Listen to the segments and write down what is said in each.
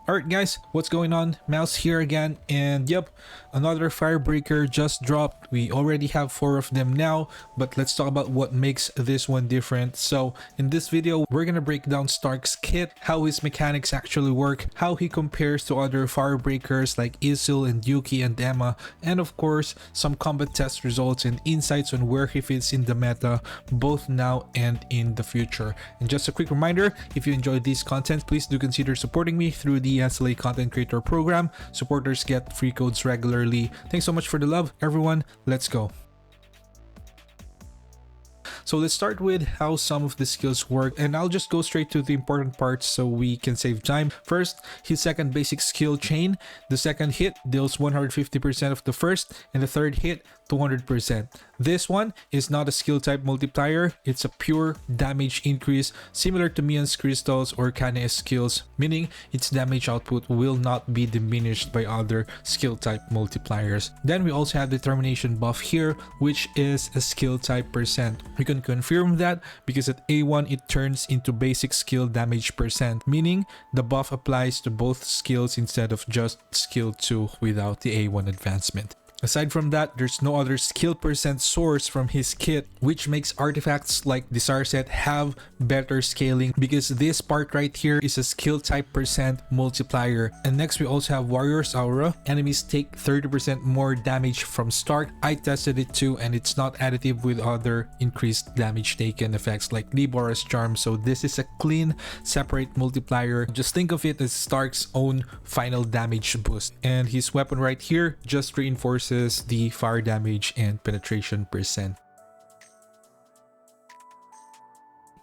Alright guys, what's going on? Mouse here again, and yep, another Firebreaker just dropped. We already have 4 of them now, but let's talk about what makes this one different. So in this video, we're gonna break down Stark's kit, how his mechanics actually work, how he compares to other Firebreakers like Esil and Yuqi and Emma, and of course, some combat test results and insights on where he fits in the meta, both now and in the future. And just a quick reminder, if you enjoyed this content, please do consider supporting me through the Esil Content Creator Program. Supporters get free codes regularly. Thanks so much for the love, everyone. Let's go. So let's start with how some of the skills work, and I'll just go straight to the important parts so we can save time. First, his second basic skill chain. The second hit deals 150% of the first, and the third hit 200%. This one is not a skill type multiplier, it's a pure damage increase similar to Mian's crystals or Kane's skills, meaning its damage output will not be diminished by other skill type multipliers. Then we also have determination buff here, which is a skill type percent. We can confirm that because at A1 it turns into basic skill damage percent, meaning the buff applies to both skills instead of just skill 2 without the A1 advancement. Aside from that, there's no other skill percent source from his kit, which makes artifacts like Desire Set have better scaling because this part right here is a skill type percent multiplier. And next we also have Warrior's Aura. Enemies take 30% more damage from Stark. I tested it too, and it's not additive with other increased damage taken effects like Libora's Charm, so this is a clean, separate multiplier. Just think of it as Stark's own final damage boost. And his weapon right here just reinforces the fire damage and penetration percent.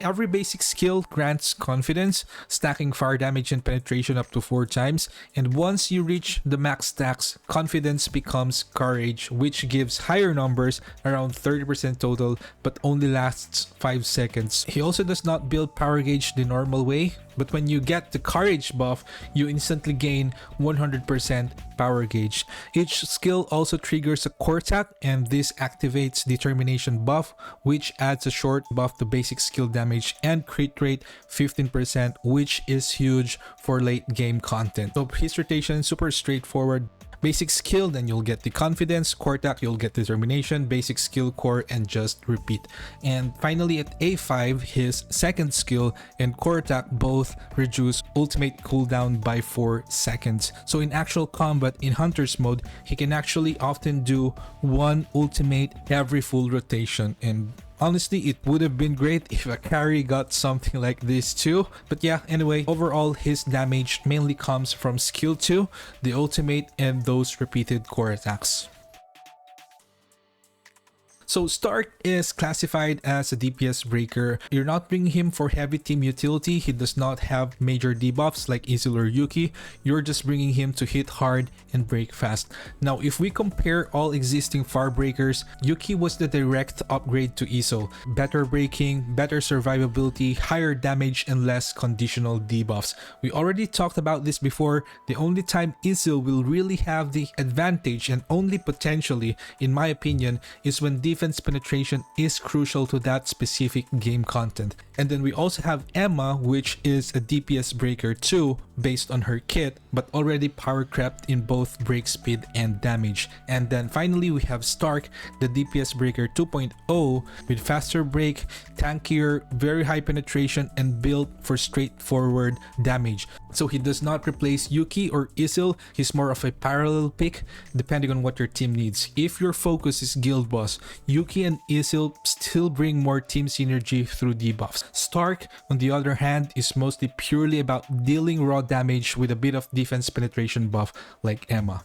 Every basic skill grants confidence, stacking fire damage and penetration up to 4 times, and once you reach the max stacks, confidence becomes courage, which gives higher numbers, around 30% total, but only lasts 5 seconds. He also does not build power gauge the normal way, but when you get the courage buff, you instantly gain 100% power gauge. Each skill also triggers a core attack, and this activates determination buff, which adds a short buff to basic skill damage and crit rate 15%, which is huge for late game content. So his rotation is super straightforward. Basic skill, then you'll get the confidence, core attack, you'll get determination, basic skill, core, and just repeat. And finally at A5, his second skill and core attack both reduce ultimate cooldown by 4 seconds. So in actual combat in Hunter's mode, he can actually often do 1 ultimate every full rotation, and honestly, it would have been great if Akari got something like this too. But yeah, anyway, overall his damage mainly comes from skill 2, the ultimate, and those repeated core attacks. So Stark is classified as a DPS breaker. You're not bringing him for heavy team utility. He does not have major debuffs like Esil or Yuqi. You're just bringing him to hit hard and break fast. Now, if we compare all existing Firebreakers, Yuqi was the direct upgrade to Esil. Better breaking, better survivability, higher damage, and less conditional debuffs. We already talked about this before. The only time Esil will really have the advantage, and only potentially, in my opinion, is when defense penetration is crucial to that specific game content. And then we also have Emma, which is a DPS breaker too, based on her kit, but already power crept in both break speed and damage. And then finally we have Stark, the DPS breaker 2.0, with faster break, tankier, very high penetration, and built for straightforward damage. So he does not replace Yuqi or Esil, he's more of a parallel pick depending on what your team needs. If your focus is guild boss, Yuqi and Esil still bring more team synergy through debuffs. Stark, on the other hand, is mostly purely about dealing raw damage with a bit of defense penetration buff like Emma.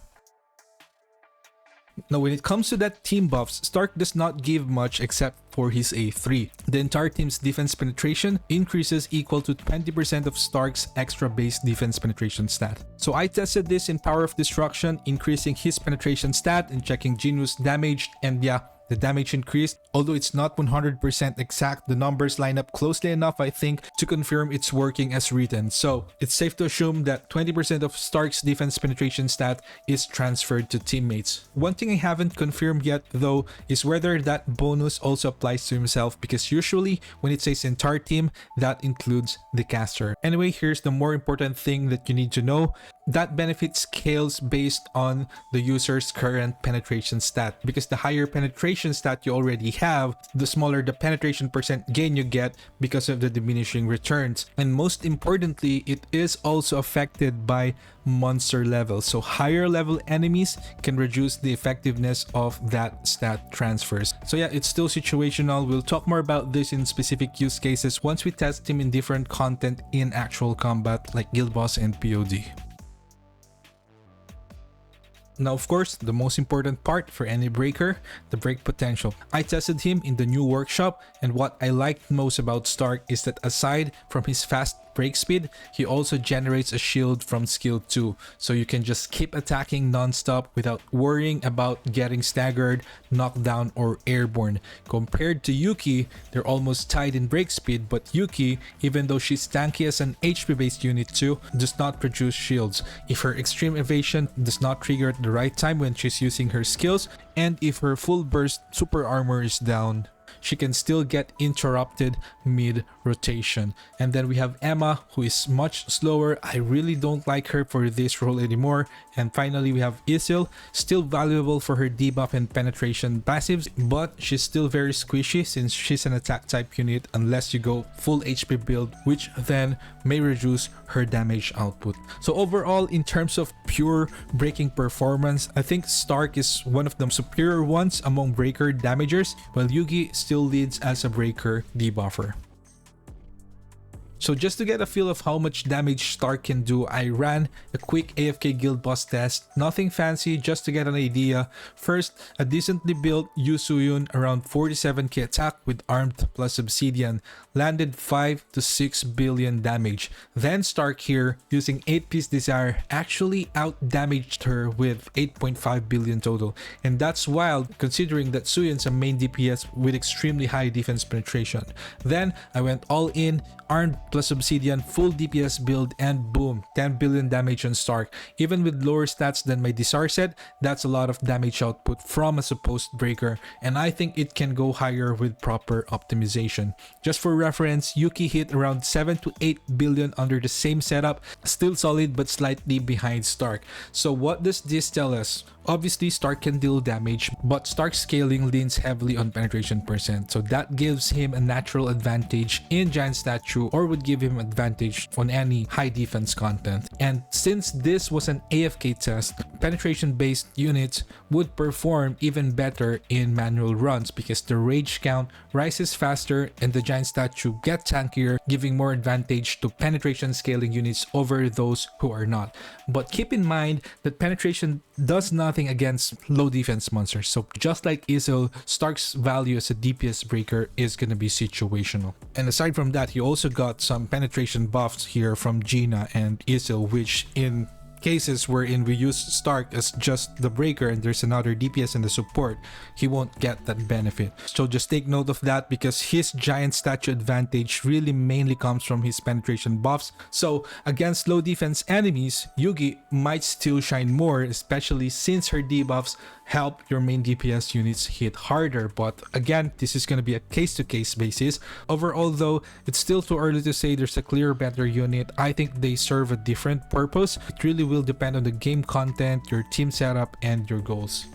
Now, when it comes to that team buffs, Stark does not give much except for his A3. The entire team's defense penetration increases equal to 20% of Stark's extra base defense penetration stat. So I tested this in Power of Destruction, increasing his penetration stat and checking Genu's damage, and yeah, the damage increased. Although it's not 100% exact, the numbers line up closely enough, I think, to confirm it's working as written. So it's safe to assume that 20% of Stark's defense penetration stat is transferred to teammates. One thing I haven't confirmed yet though is whether that bonus also applies to himself, because usually when it says entire team, that includes the caster. Anyway, here's the more important thing that you need to know. That benefit scales based on the user's current penetration stat, because the higher penetration stat you already have, the smaller the penetration percent gain you get because of the diminishing returns. And most importantly, it is also affected by monster level. So higher level enemies can reduce the effectiveness of that stat transfers. So yeah, it's still situational. We'll talk more about this in specific use cases once we test him in different content in actual combat like Guild Boss and POD. Now, of course, the most important part for any breaker, the break potential. I tested him in the new workshop, and what I liked most about Stark is that aside from his fast break speed, he also generates a shield from skill 2, so you can just keep attacking non-stop without worrying about getting staggered, knocked down, or airborne. Compared to Yuqi, they're almost tied in break speed, but Yuqi, even though she's tanky as an HP based unit too, does not produce shields. If her extreme evasion does not trigger at the right time when she's using her skills, and if her full burst super armor is down, she can still get interrupted mid-rotation. And then we have Emma, who is much slower. I really don't like her for this role anymore. And finally, we have Esil, still valuable for her debuff and penetration passives, but she's still very squishy since she's an attack type unit unless you go full HP build, which then may reduce her damage output. So overall, in terms of pure breaking performance, I think Stark is one of the superior ones among breaker damagers, while Yuqi still leads as a breaker debuffer. So just to get a feel of how much damage Stark can do, I ran a quick AFK guild boss test. Nothing fancy, just to get an idea. First, a decently built Yusuyon around 47k attack with armed plus obsidian, landed 5 to 6 billion damage. Then Stark here, using 8-piece desire, actually out-damaged her with 8.5 billion total. And that's wild considering that Suyon's a main DPS with extremely high defense penetration. Then I went all in, armed plus obsidian, full DPS build, and boom, 10 billion damage on Stark. Even with lower stats than my Desar set, that's a lot of damage output from a supposed breaker, and I think it can go higher with proper optimization. Just for reference, Yuqi hit around 7 to 8 billion under the same setup, still solid but slightly behind Stark. So what does this tell us? Obviously, Stark can deal damage, but Stark's scaling leans heavily on penetration percent, so that gives him a natural advantage in Giant Statue, or would give him advantage on any high defense content. And since this was an AFK test, penetration based units would perform even better in manual runs because the rage count rises faster and the Giant Statue get tankier, giving more advantage to penetration scaling units over those who are not. But keep in mind that penetration does nothing against low defense monsters, so just like Esil, Stark's value as a DPS breaker is gonna be situational. And aside from that, he also got some penetration buffs here from Gina and Esil, which in cases wherein we use Stark as just the breaker and there's another DPS in the support, he won't get that benefit. So just take note of that because his Giant Statue advantage really mainly comes from his penetration buffs. So against low defense enemies, Yuqi might still shine more, especially since her debuffs help your main DPS units hit harder. But again, this is going to be a case-to-case basis. Overall though, it's still too early to say there's a clear better unit. I think they serve a different purpose. It really will depend on the game content, your team setup, and your goals.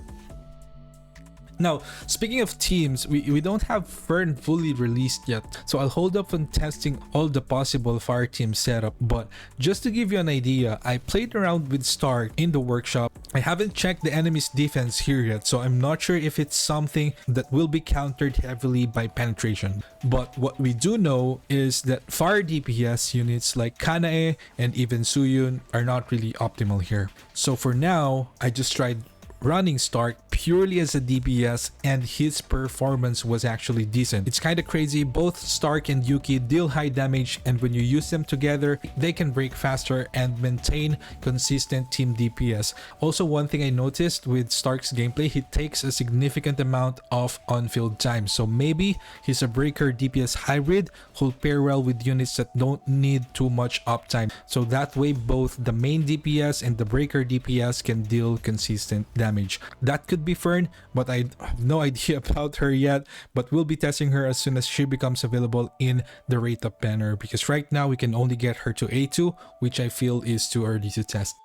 Now, speaking of teams, we don't have Fern fully released yet, so I'll hold up on testing all the possible fire team setup, but just to give you an idea, I played around with Stark in the workshop. I haven't checked the enemy's defense here yet, so I'm not sure if it's something that will be countered heavily by penetration. But what we do know is that fire DPS units like Kanae and even Suyun are not really optimal here. So for now, I just tried running Stark purely as a DPS, and his performance was actually decent. It's kind of crazy, both Stark and Yuqi deal high damage, and when you use them together, they can break faster and maintain consistent team DPS. Also, one thing I noticed with Stark's gameplay, he takes a significant amount of on-field time, so maybe he's a breaker DPS hybrid who'll pair well with units that don't need too much uptime, so that way both the main DPS and the breaker DPS can deal consistent damage. That could be Fern, but I have no idea about her yet, but we'll be testing her as soon as she becomes available in the rate up banner, because right now we can only get her to A2, which I feel is too early to test.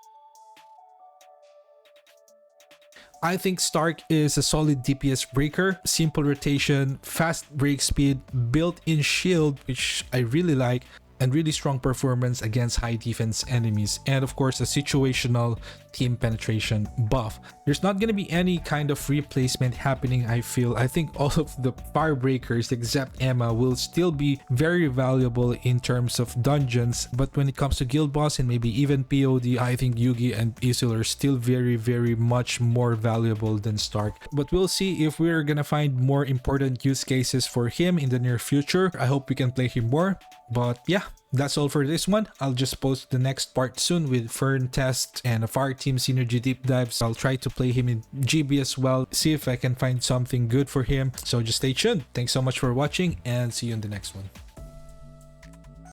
I think Stark is a solid DPS breaker, simple rotation, fast break speed, built-in shield, which I really like, and really strong performance against high defense enemies, and of course a situational team penetration buff. There's not going to be any kind of replacement happening, I feel. I think all of the fire breakers except Emma will still be very valuable in terms of dungeons, but when it comes to guild boss and maybe even POD, I think Yuqi and Esil are still very much more valuable than Stark. But we'll see if we're gonna find more important use cases for him in the near future. I hope we can play him more. But yeah, that's all for this one. I'll just post the next part soon with Fern tests and a fire team synergy deep dives. I'll try to play him in GB as well, see if I can find something good for him. So just stay tuned. Thanks so much for watching, and see you in the next one.